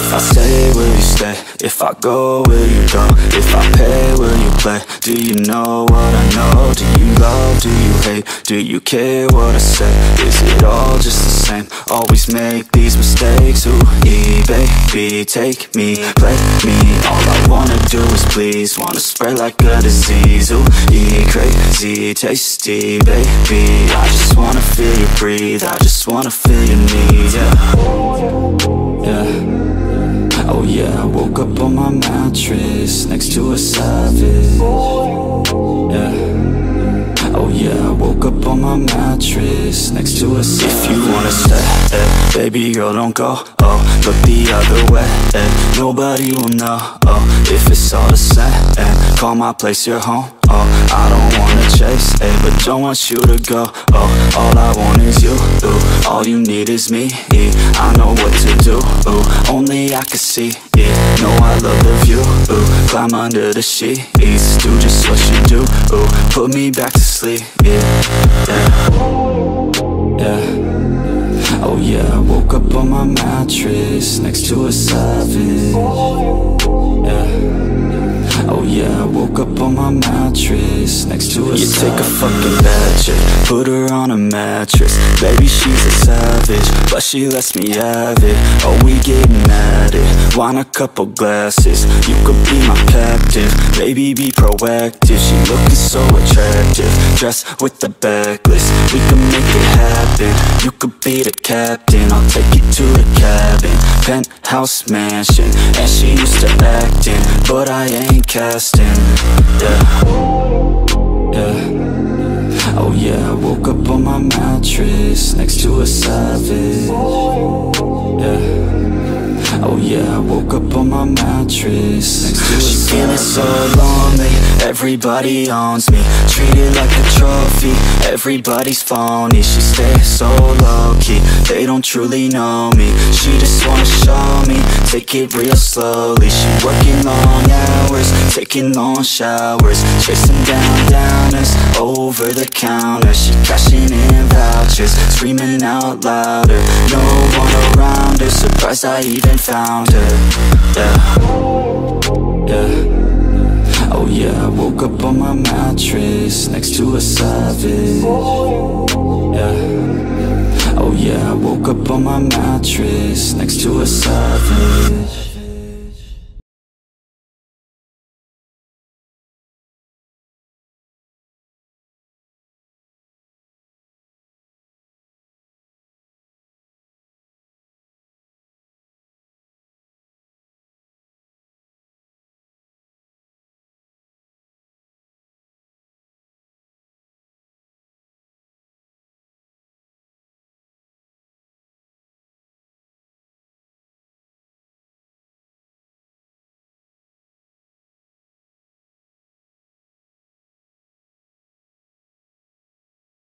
If I stay, will you stay? If I go, will you go? If I pay, will you play? Do you know what I know? Do you love, do you hate? Do you care what I say? Is it all just the same? Always make these mistakes. Ooh, baby, take me, play me. All I wanna do is please. Wanna spread like a disease. Ooh, crazy, tasty, baby. I just wanna feel you breathe. I just wanna feel your need, yeah. Oh yeah, I woke up on my mattress next to a savage. Yeah. Oh yeah, I woke up on my mattress next to a savage. If you wanna stay, baby girl, don't go. Oh, look the other way. Nobody will know. Oh, if it's all the same. Call my place your home. Oh, I don't wanna chase, but don't want you to go. Oh, all I want is you. Ooh, all you need is me. I know what to do. Ooh, only I can see. Yeah, know I love the view. Ooh, climb under the sheets. Do just what you do. Ooh, put me back to sleep. Yeah, yeah, yeah. Oh yeah, I woke up on my mattress next to a savage. Yeah. Oh yeah, I woke up on my mattress next to a savage. You take a fucking bad chick, put her on a mattress. Baby, she's a savage, but she lets me have it. Oh, we getting at it, want a couple glasses. You could be my captive, baby, be proactive. She looking so attractive, dressed with the backless. We can make it happen, you could be the captain. I'll take you to the cabin, penthouse mansion. And she used to acting, but I ain't casting, yeah, yeah. Oh yeah, I woke up on my mattress next to a savage. Yeah. Oh yeah, I woke up on my mattress next to a savage. She feeling so lonely, everybody owns me. Treated like a trophy, everybody's phony. She stays so low-key, they don't truly know me. She just wanna show me, take it real slowly. She working long hours, taking long showers, chasing down downers over the counter. She cashing in vouchers, screaming out louder. No one around her, surprised I even found her. Yeah, yeah. Oh yeah, I woke up on my mattress next to a savage. Yeah. Oh yeah, I woke up on my mattress next to a savage.